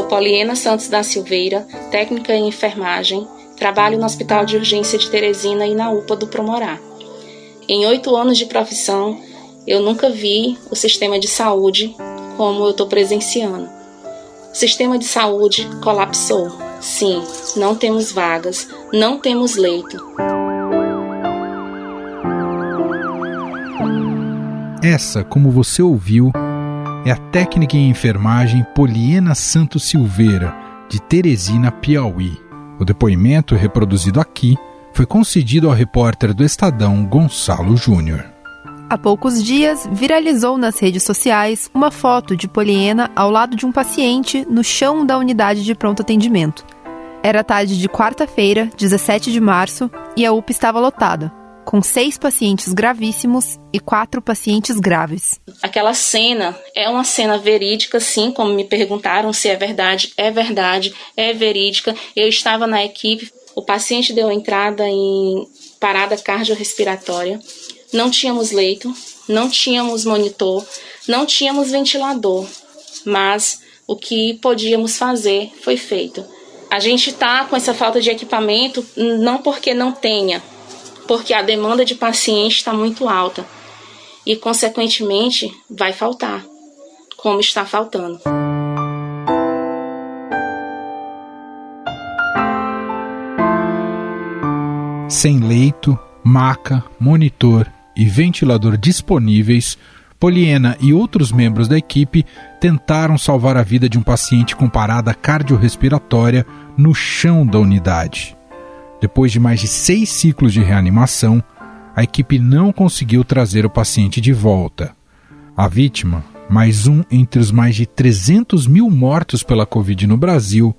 Poliena Santos da Silveira, técnica em enfermagem, trabalho no Hospital de Urgência de Teresina e na UPA do Promorá. Em 8 anos de profissão, eu nunca vi o sistema de saúde como eu estou presenciando. O sistema de saúde colapsou. Sim, não temos vagas, não temos leito. Essa, como você ouviu, é a técnica em enfermagem Poliena Santos Silveira, de Teresina, Piauí. O depoimento reproduzido aqui foi concedido ao repórter do Estadão, Gonçalo Júnior. Há poucos dias, viralizou nas redes sociais uma foto de Poliena ao lado de um paciente no chão da unidade de pronto atendimento. Era tarde de quarta-feira, 17 de março, e a UPA estava lotada, com 6 pacientes gravíssimos e 4 pacientes graves. Aquela cena é uma cena verídica, sim, como me perguntaram se é verdade, é verídica. Eu estava na equipe, o paciente deu entrada em parada cardiorrespiratória, não tínhamos leito, não tínhamos monitor, não tínhamos ventilador, mas o que podíamos fazer foi feito. A gente está com essa falta de equipamento, não porque não tenha, porque a demanda de paciente está muito alta e, consequentemente, vai faltar, como está faltando. Sem leito, maca, monitor e ventilador disponíveis, Poliena e outros membros da equipe tentaram salvar a vida de um paciente com parada cardiorrespiratória no chão da unidade. Depois de mais de 6 ciclos de reanimação, a equipe não conseguiu trazer o paciente de volta. A vítima, mais um entre os mais de 300 mil mortos pela Covid no Brasil,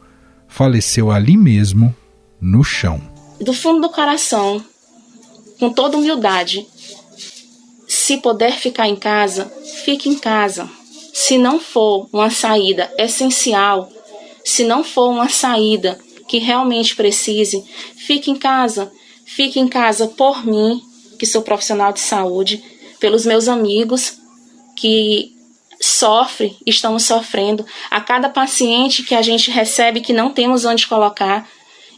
faleceu ali mesmo, no chão. Do fundo do coração, com toda humildade, se puder ficar em casa, fique em casa. Se não for uma saída essencial, se não for uma saída que realmente precise, fique em casa. Fique em casa por mim, que sou profissional de saúde, pelos meus amigos que estamos sofrendo. A cada paciente que a gente recebe que não temos onde colocar,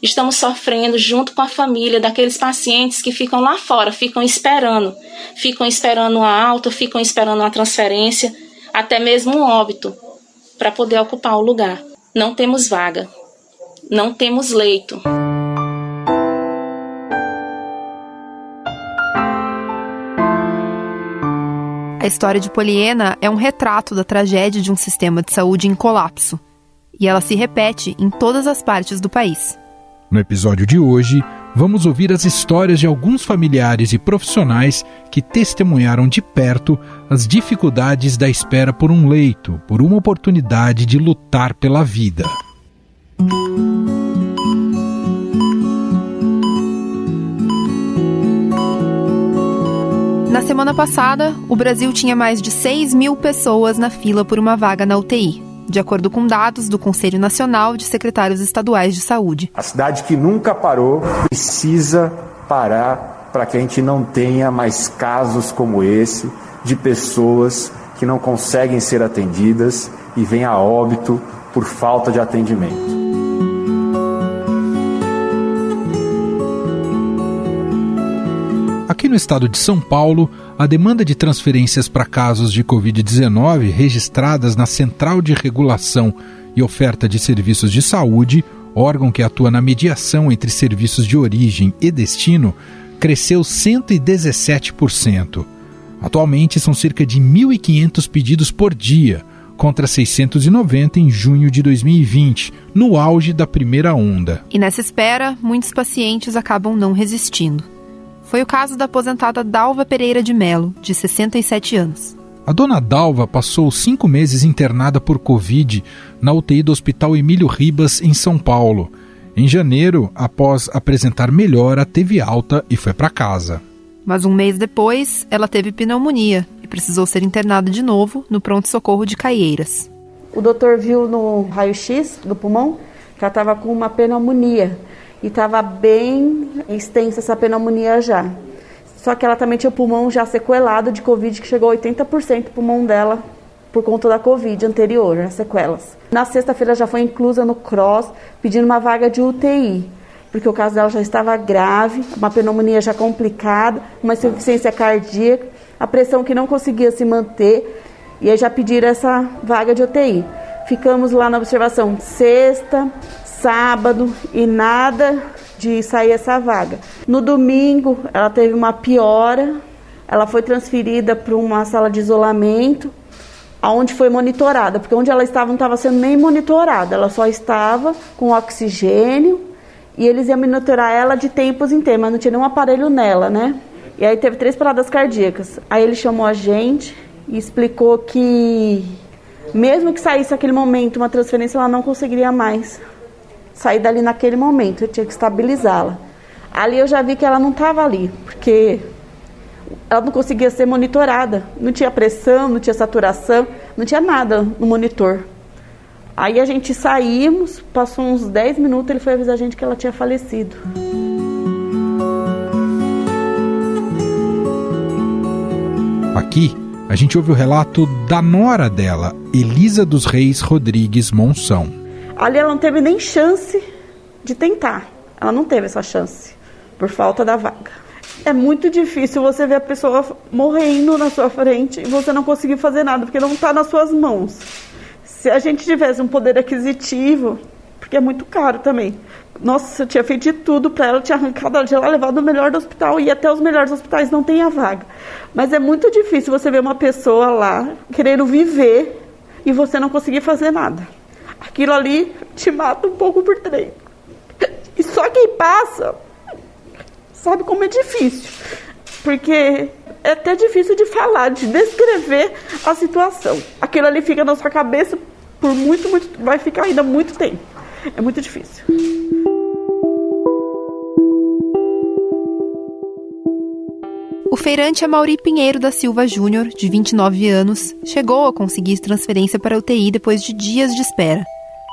estamos sofrendo junto com a família daqueles pacientes que ficam lá fora, ficam esperando uma alta, ficam esperando uma transferência, até mesmo um óbito, para poder ocupar o lugar. Não temos vaga, não temos leito. A história de Poliena é um retrato da tragédia de um sistema de saúde em colapso, e ela se repete em todas as partes do país. No episódio de hoje, vamos ouvir as histórias de alguns familiares e profissionais que testemunharam de perto as dificuldades da espera por um leito, por uma oportunidade de lutar pela vida. Na semana passada, o Brasil tinha mais de 6 mil pessoas na fila por uma vaga na UTI, de acordo com dados do Conselho Nacional de Secretários Estaduais de Saúde. A cidade que nunca parou precisa parar para que a gente não tenha mais casos como esse de pessoas que não conseguem ser atendidas e vêm a óbito por falta de atendimento. Aqui no estado de São Paulo, a demanda de transferências para casos de Covid-19 registradas na Central de Regulação e Oferta de Serviços de Saúde, órgão que atua na mediação entre serviços de origem e destino, cresceu 117%. Atualmente são cerca de 1.500 pedidos por dia, contra 690 em junho de 2020, no auge da primeira onda. E nessa espera, muitos pacientes acabam não resistindo. Foi o caso da aposentada Dalva Pereira de Melo, de 67 anos. A dona Dalva passou 5 meses internada por Covid na UTI do Hospital Emílio Ribas, em São Paulo. Em janeiro, após apresentar melhora, teve alta e foi para casa. Mas um mês depois, ela teve pneumonia e precisou ser internada de novo no pronto-socorro de Caieiras. O doutor viu no raio-x do pulmão que ela estava com uma pneumonia. E estava bem extensa essa pneumonia já. Só que ela também tinha o pulmão já sequelado de Covid, que chegou a 80% do pulmão dela por conta da Covid anterior, as sequelas. Na sexta-feira já foi inclusa no CROSS, pedindo uma vaga de UTI, porque o caso dela já estava grave, uma pneumonia já complicada, uma insuficiência cardíaca, a pressão que não conseguia se manter, e aí já pediram essa vaga de UTI. Ficamos lá na observação sexta, sábado e nada de sair essa vaga. No domingo ela teve uma piora, ela foi transferida para uma sala de isolamento, onde foi monitorada, porque onde ela estava não estava sendo nem monitorada, ela só estava com oxigênio e eles iam monitorar ela de tempos em tempos, mas não tinha nenhum aparelho nela, né? E aí teve 3 paradas cardíacas. Aí ele chamou a gente e explicou que mesmo que saísse naquele momento uma transferência, ela não conseguiria mais sair dali naquele momento, eu tinha que estabilizá-la. Ali eu já vi que ela não estava ali, porque ela não conseguia ser monitorada, não tinha pressão, não tinha saturação, não tinha nada no monitor. Aí a gente saímos, passou uns 10 minutos, ele foi avisar a gente que ela tinha falecido. Aqui, a gente ouve o relato da nora dela, Elisa dos Reis Rodrigues Monção. Ali ela não teve nem chance de tentar, ela não teve essa chance, por falta da vaga. É muito difícil você ver a pessoa morrendo na sua frente e você não conseguir fazer nada, porque não está nas suas mãos. Se a gente tivesse um poder aquisitivo, porque é muito caro também. Nossa, eu tinha feito de tudo para ela, tinha arrancado ela de lá, levado no melhor do hospital, e até os melhores hospitais não tem a vaga. Mas é muito difícil você ver uma pessoa lá querendo viver e você não conseguir fazer nada. Aquilo ali te mata um pouco por dentro. E só quem passa sabe como é difícil, porque é até difícil de falar, de descrever a situação. Aquilo ali fica na sua cabeça por muito, vai ficar ainda muito tempo. É muito difícil. O feirante Amaury Pinheiro da Silva Júnior, de 29 anos, chegou a conseguir transferência para a UTI depois de dias de espera,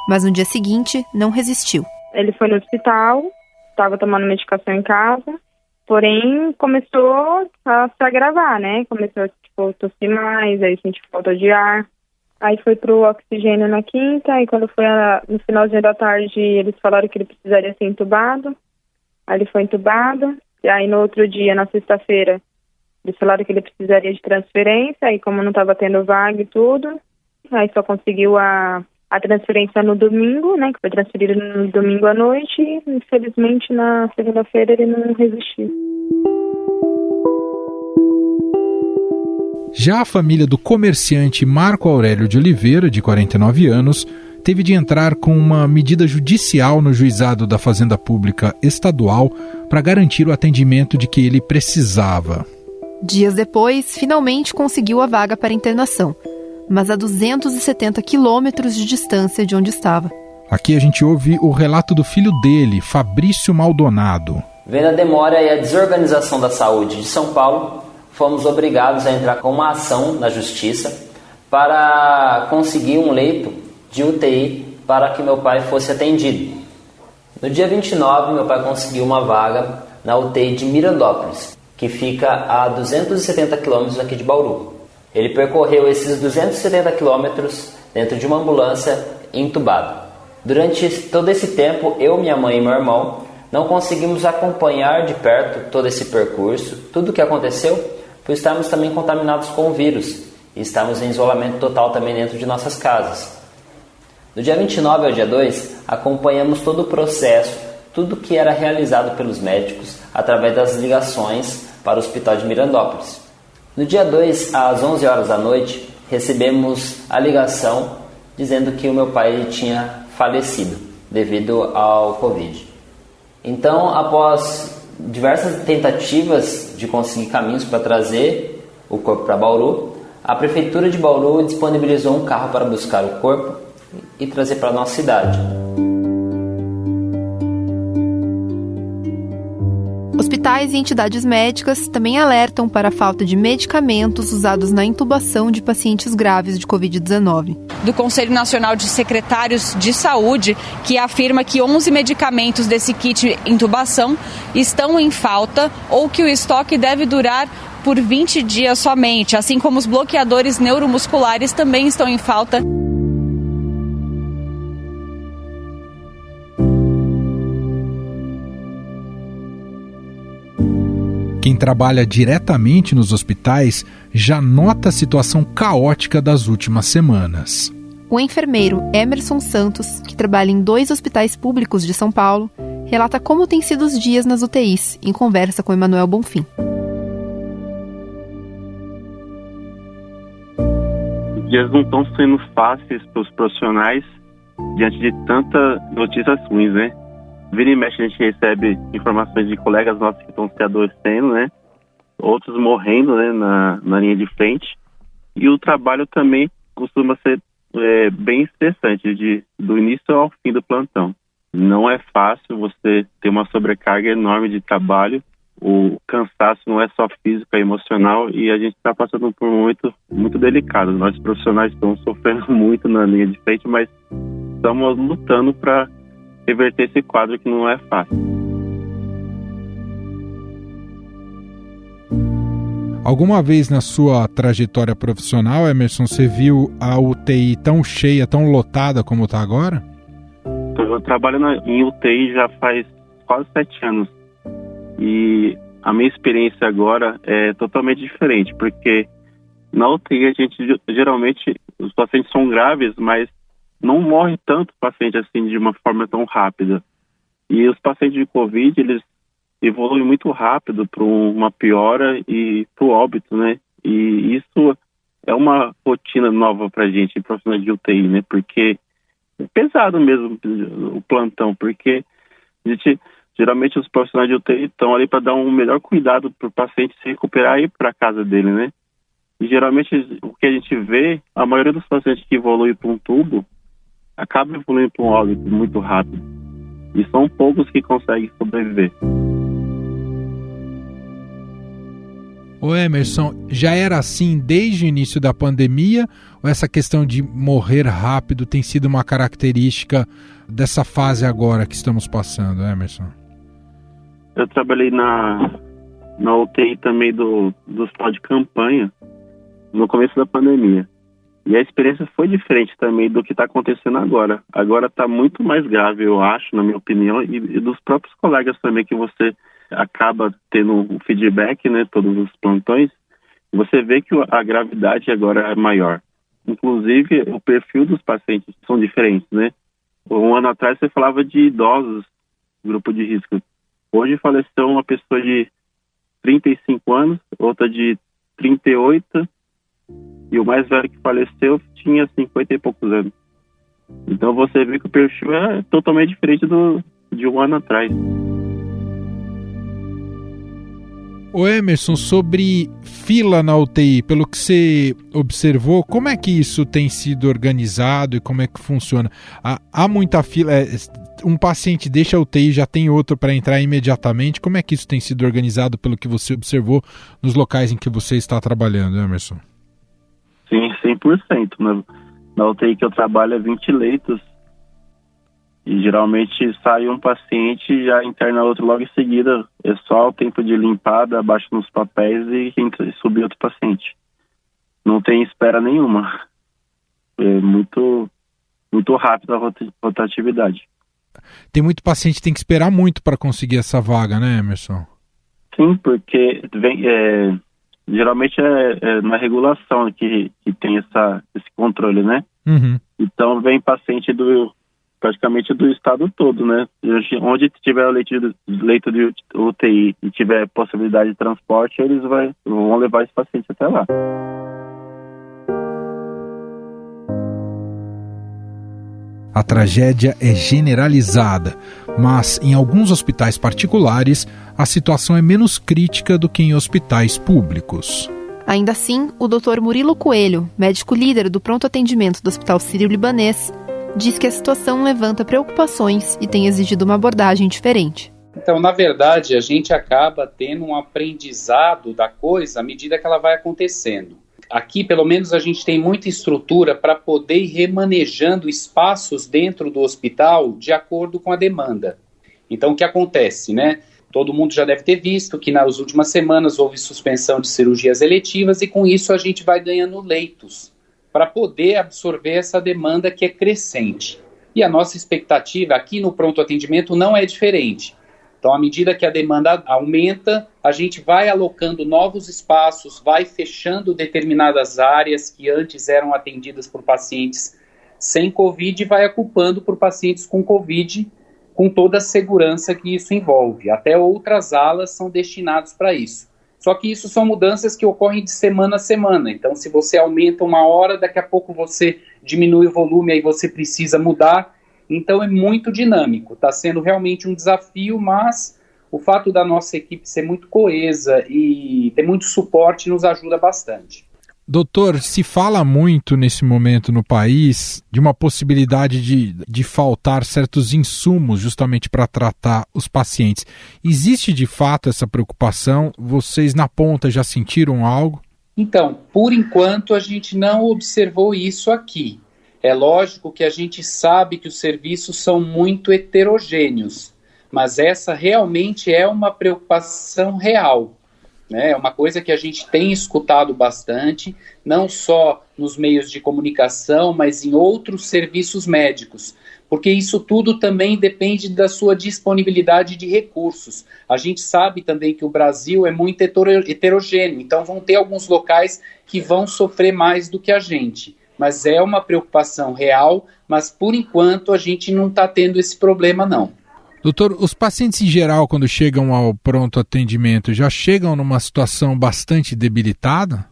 mas no dia seguinte não resistiu. Ele foi no hospital, estava tomando medicação em casa, porém começou a se agravar, né? Começou a tossir mais, aí sentiu falta de ar. Aí foi pro oxigênio na quinta, e quando foi no finalzinho da tarde, eles falaram que ele precisaria ser entubado. Aí ele foi entubado, e aí no outro dia, na sexta-feira, eles falaram que ele precisaria de transferência, e como não estava tendo vaga e tudo, aí só conseguiu a transferência no domingo, né, que foi transferido no domingo à noite, e infelizmente na segunda-feira ele não resistiu. Já a família do comerciante Marco Aurélio de Oliveira, de 49 anos, teve de entrar com uma medida judicial no juizado da Fazenda Pública Estadual para garantir o atendimento de que ele precisava. Dias depois, finalmente conseguiu a vaga para internação, mas a 270 quilômetros de distância de onde estava. Aqui a gente ouve o relato do filho dele, Fabrício Maldonado. Vendo a demora e a desorganização da saúde de São Paulo, fomos obrigados a entrar com uma ação na Justiça para conseguir um leito de UTI para que meu pai fosse atendido. No dia 29, meu pai conseguiu uma vaga na UTI de Mirandópolis, que fica a 270 quilômetros aqui de Bauru. Ele percorreu esses 270 quilômetros dentro de uma ambulância entubado. Durante todo esse tempo, eu, minha mãe e meu irmão não conseguimos acompanhar de perto todo esse percurso, tudo o que aconteceu, pois estávamos também contaminados com o vírus e estávamos em isolamento total também dentro de nossas casas. Do dia 29 ao dia 2, acompanhamos todo o processo, tudo que era realizado pelos médicos através das ligações para o Hospital de Mirandópolis. No dia 2, às 11 horas da noite, recebemos a ligação dizendo que o meu pai tinha falecido devido ao Covid. Então, após diversas tentativas de conseguir caminhos para trazer o corpo para Bauru, a Prefeitura de Bauru disponibilizou um carro para buscar o corpo e trazer para a nossa cidade. Hospitais e entidades médicas também alertam para a falta de medicamentos usados na intubação de pacientes graves de Covid-19. Do Conselho Nacional de Secretários de Saúde, que afirma que 11 medicamentos desse kit intubação estão em falta ou que o estoque deve durar por 20 dias somente, assim como os bloqueadores neuromusculares também estão em falta. Quem trabalha diretamente nos hospitais já nota a situação caótica das últimas semanas. O enfermeiro Emerson Santos, que trabalha em 2 hospitais públicos de São Paulo, relata como têm sido os dias nas UTIs, em conversa com Emanuel Bonfim. Os dias não estão sendo fáceis para os profissionais diante de tanta notícias ruins, né? Vira e mexe a gente recebe informações de colegas nossos que estão se adoecendo, né? Outros morrendo, né, na linha de frente. E o trabalho também costuma ser bem estressante, do início ao fim do plantão. Não é fácil você ter uma sobrecarga enorme de trabalho. O cansaço não é só físico, é emocional, e a gente está passando por um momento muito delicado. Nós profissionais estamos sofrendo muito na linha de frente, mas estamos lutando para reverter esse quadro que não é fácil. Alguma vez na sua trajetória profissional, Emerson, você viu a UTI tão cheia, tão lotada como está agora? Eu trabalho em UTI já faz quase 7 anos. E a minha experiência agora é totalmente diferente, porque na UTI a gente geralmente, os pacientes são graves, mas não morre tanto paciente assim de uma forma tão rápida. E os pacientes de Covid, eles evoluem muito rápido para uma piora e para o óbito, né? E isso é uma rotina nova para a gente, profissionais de UTI, né? Porque é pesado mesmo o plantão, porque a gente, geralmente os profissionais de UTI estão ali para dar um melhor cuidado para o paciente se recuperar e ir para a casa dele, né? E geralmente o que a gente vê, a maioria dos pacientes que evoluem para um tubo acaba evoluindo para um óbito muito rápido. E são poucos que conseguem sobreviver. Ô Emerson, já era assim desde o início da pandemia, ou essa questão de morrer rápido tem sido uma característica dessa fase agora que estamos passando, Emerson? Eu trabalhei na UTI também do hospital de campanha no começo da pandemia. E a experiência foi diferente também do que está acontecendo agora. Agora está muito mais grave, eu acho, na minha opinião, e dos próprios colegas também, que você acaba tendo um feedback, né, todos os plantões, você vê que a gravidade agora é maior. Inclusive, o perfil dos pacientes são diferentes, né? Um ano atrás você falava de idosos, grupo de risco. Hoje faleceu uma pessoa de 35 anos, outra de 38, e o mais velho que faleceu tinha 50 e poucos anos. Então você vê que o perfil é totalmente diferente de um ano atrás. Ô Emerson, sobre fila na UTI, pelo que você observou, como é que isso tem sido organizado e como é que funciona? Há muita fila, um paciente deixa a UTI e já tem outro para entrar imediatamente, como é que isso tem sido organizado pelo que você observou nos locais em que você está trabalhando, Emerson? Sim, 100%. Na UTI que eu trabalho é 20 leitos. E geralmente sai um paciente e já interna outro logo em seguida. É só o tempo de limpada, abaixa nos papéis e subir outro paciente. Não tem espera nenhuma. É muito, muito rápido a rotatividade. Tem muito paciente que tem que esperar muito para conseguir essa vaga, né, Emerson? Sim, porque geralmente é na regulação que tem esse controle, né? Uhum. Então vem paciente praticamente do estado todo, né? Onde tiver leito de UTI e tiver possibilidade de transporte, eles vão levar esse paciente até lá. A tragédia é generalizada, mas em alguns hospitais particulares a situação é menos crítica do que em hospitais públicos. Ainda assim, o Dr. Murilo Coelho, médico líder do pronto atendimento do Hospital Sírio-Libanês, diz que a situação levanta preocupações e tem exigido uma abordagem diferente. Então, na verdade, a gente acaba tendo um aprendizado da coisa à medida que ela vai acontecendo. Aqui, pelo menos, a gente tem muita estrutura para poder ir remanejando espaços dentro do hospital de acordo com a demanda. Então, o que acontece, né? Todo mundo já deve ter visto que nas últimas semanas houve suspensão de cirurgias eletivas e com isso a gente vai ganhando leitos para poder absorver essa demanda que é crescente. E a nossa expectativa aqui no pronto atendimento não é diferente. Então, à medida que a demanda aumenta, a gente vai alocando novos espaços, vai fechando determinadas áreas que antes eram atendidas por pacientes sem Covid e vai ocupando por pacientes com Covid, com toda a segurança que isso envolve. Até outras alas são destinadas para isso. Só que isso são mudanças que ocorrem de semana a semana. Então, se você aumenta uma hora, daqui a pouco você diminui o volume, aí você precisa mudar. Então, é muito dinâmico. Está sendo realmente um desafio, mas o fato da nossa equipe ser muito coesa e ter muito suporte nos ajuda bastante. Doutor, se fala muito nesse momento no país de uma possibilidade de faltar certos insumos justamente para tratar os pacientes. Existe de fato essa preocupação? Vocês na ponta já sentiram algo? Então, por enquanto a gente não observou isso aqui. É lógico que a gente sabe que os serviços são muito heterogêneos, mas essa realmente é uma preocupação real. É uma coisa que a gente tem escutado bastante, não só nos meios de comunicação, mas em outros serviços médicos, porque isso tudo também depende da sua disponibilidade de recursos. A gente sabe também que o Brasil é muito heterogêneo, então vão ter alguns locais que vão sofrer mais do que a gente, mas é uma preocupação real, mas por enquanto a gente não está tendo esse problema não. Doutor, os pacientes em geral, quando chegam ao pronto atendimento, já chegam numa situação bastante debilitada?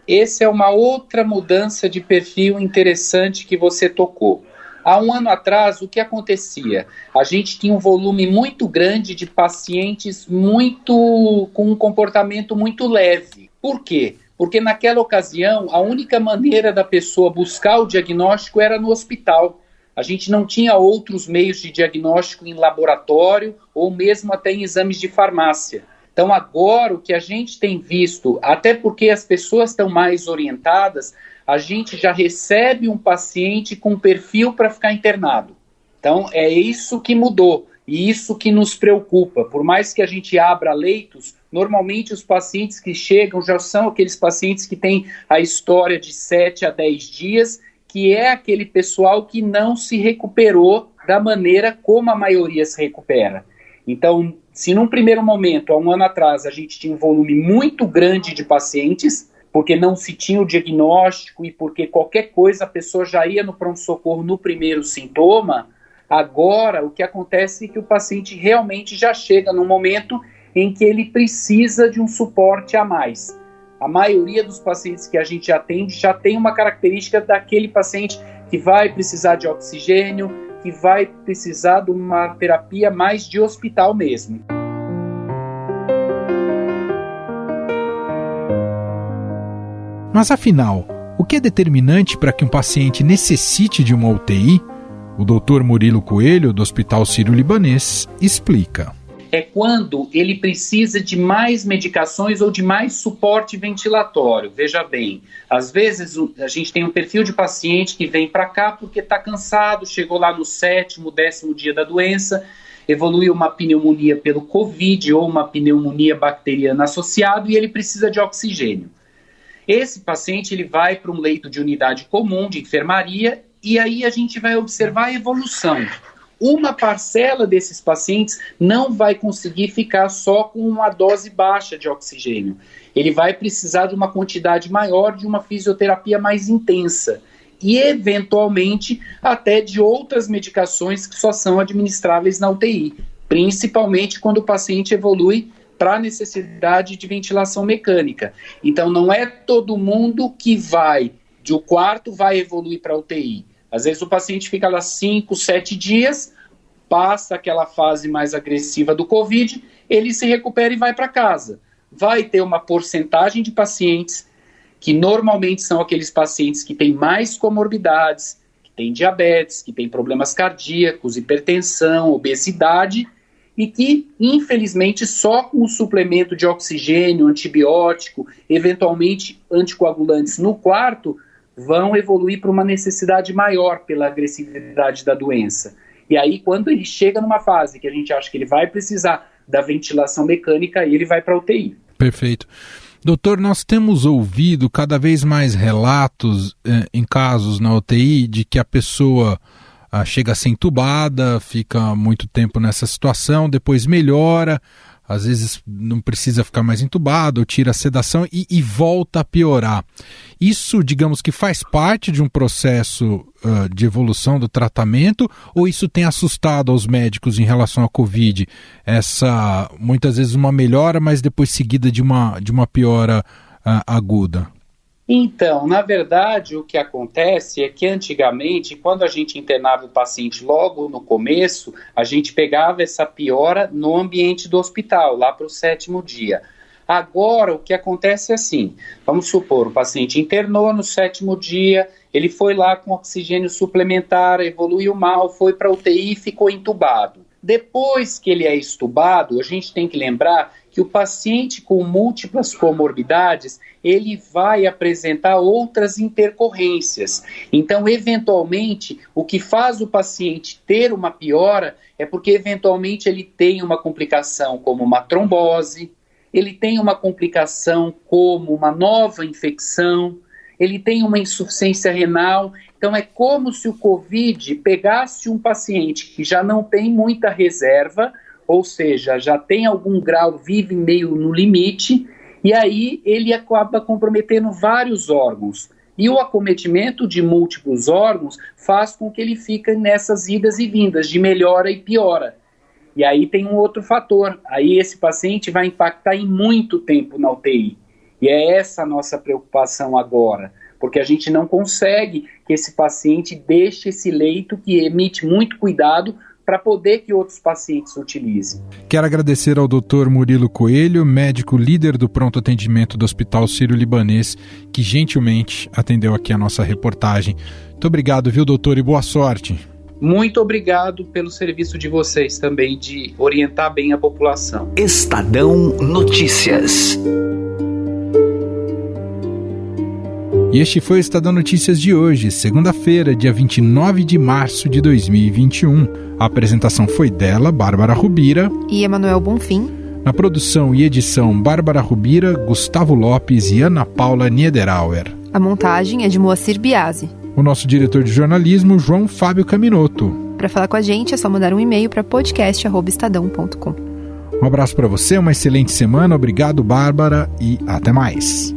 Essa é uma outra mudança de perfil interessante que você tocou. Há um ano atrás, o que acontecia? A gente tinha um volume muito grande de pacientes com um comportamento muito leve. Por quê? Porque naquela ocasião, a única maneira da pessoa buscar o diagnóstico era no hospital. A gente não tinha outros meios de diagnóstico em laboratório ou mesmo até em exames de farmácia. Então agora o que a gente tem visto, até porque as pessoas estão mais orientadas, a gente já recebe um paciente com perfil para ficar internado. Então é isso que mudou e isso que nos preocupa. Por mais que a gente abra leitos, normalmente os pacientes que chegam já são aqueles pacientes que têm a história de 7 a 10 dias, que é aquele pessoal que não se recuperou da maneira como a maioria se recupera. Então, se num primeiro momento, há um ano atrás, a gente tinha um volume muito grande de pacientes, porque não se tinha o diagnóstico e porque qualquer coisa a pessoa já ia no pronto-socorro no primeiro sintoma, agora o que acontece é que o paciente realmente já chega num momento em que ele precisa de um suporte a mais. A maioria dos pacientes que a gente atende já tem uma característica daquele paciente que vai precisar de oxigênio, que vai precisar de uma terapia mais de hospital mesmo. Mas afinal, o que é determinante para que um paciente necessite de uma UTI? O Dr. Murilo Coelho, do Hospital Sírio-Libanês, explica. É quando ele precisa de mais medicações ou de mais suporte ventilatório. Veja bem, às vezes a gente tem um perfil de paciente que vem para cá porque está cansado, chegou lá no 7º, 10º dia da doença, evoluiu uma pneumonia pelo Covid ou uma pneumonia bacteriana associada e ele precisa de oxigênio. Esse paciente ele vai para um leito de unidade comum, de enfermaria, e aí a gente vai observar a evolução. Uma parcela desses pacientes não vai conseguir ficar só com uma dose baixa de oxigênio. Ele vai precisar de uma quantidade maior de uma fisioterapia mais intensa e, eventualmente, até de outras medicações que só são administráveis na UTI, principalmente quando o paciente evolui para a necessidade de ventilação mecânica. Então, não é todo mundo que vai de um quarto vai evoluir para a UTI. Às vezes o paciente fica lá 5, 7 dias, passa aquela fase mais agressiva do Covid, ele se recupera e vai para casa. Vai ter uma porcentagem de pacientes que normalmente são aqueles pacientes que têm mais comorbidades, que têm diabetes, que têm problemas cardíacos, hipertensão, obesidade, e que, infelizmente, só com o suplemento de oxigênio, antibiótico, eventualmente anticoagulantes no quarto, vão evoluir para uma necessidade maior pela agressividade da doença. E aí, quando ele chega numa fase que a gente acha que ele vai precisar da ventilação mecânica e ele vai para a UTI. Perfeito. Doutor, nós temos ouvido cada vez mais relatos em casos na UTI de que a pessoa chega a ser entubada, fica muito tempo nessa situação, depois melhora, às vezes não precisa ficar mais entubado, ou tira a sedação e volta a piorar. Isso, digamos que faz parte de um processo de evolução do tratamento, ou isso tem assustado aos médicos em relação à Covid? Essa, muitas vezes, uma melhora, mas depois seguida de uma piora aguda. Então, na verdade, o que acontece é que antigamente, quando a gente internava o paciente logo no começo, a gente pegava essa piora no ambiente do hospital, lá para o 7º dia. Agora, o que acontece é assim, vamos supor, o paciente internou no 7º dia, ele foi lá com oxigênio suplementar, evoluiu mal, foi para a UTI e ficou entubado. Depois que ele é extubado, a gente tem que lembrar que o paciente com múltiplas comorbidades, ele vai apresentar outras intercorrências. Então, eventualmente, o que faz o paciente ter uma piora é porque, eventualmente, ele tem uma complicação como uma trombose, ele tem uma complicação como uma nova infecção, ele tem uma insuficiência renal. Então, é como se o COVID pegasse um paciente que já não tem muita reserva, ou seja, já tem algum grau, vive meio no limite, e aí ele acaba comprometendo vários órgãos. E o acometimento de múltiplos órgãos faz com que ele fique nessas idas e vindas, de melhora e piora. E aí tem um outro fator, aí esse paciente vai impactar em muito tempo na UTI. E é essa a nossa preocupação agora, porque a gente não consegue que esse paciente deixe esse leito que emite muito cuidado para poder que outros pacientes utilizem. Quero agradecer ao Dr. Murilo Coelho, médico líder do pronto atendimento do Hospital Sírio-Libanês, que gentilmente atendeu aqui a nossa reportagem. Muito obrigado, viu, doutor, e boa sorte. Muito obrigado pelo serviço de vocês também, de orientar bem a população. Estadão Notícias. E este foi o Estadão Notícias de hoje, segunda-feira, dia 29 de março de 2021. A apresentação foi dela, Bárbara Rubira e Emanuel Bonfim. Na produção e edição, Bárbara Rubira, Gustavo Lopes e Ana Paula Niederauer. A montagem é de Moacir Biasi. O nosso diretor de jornalismo, João Fábio Caminoto. Para falar com a gente é só mandar um e-mail para podcast@estadão.com. Um abraço para você, uma excelente semana, obrigado, Bárbara, e até mais.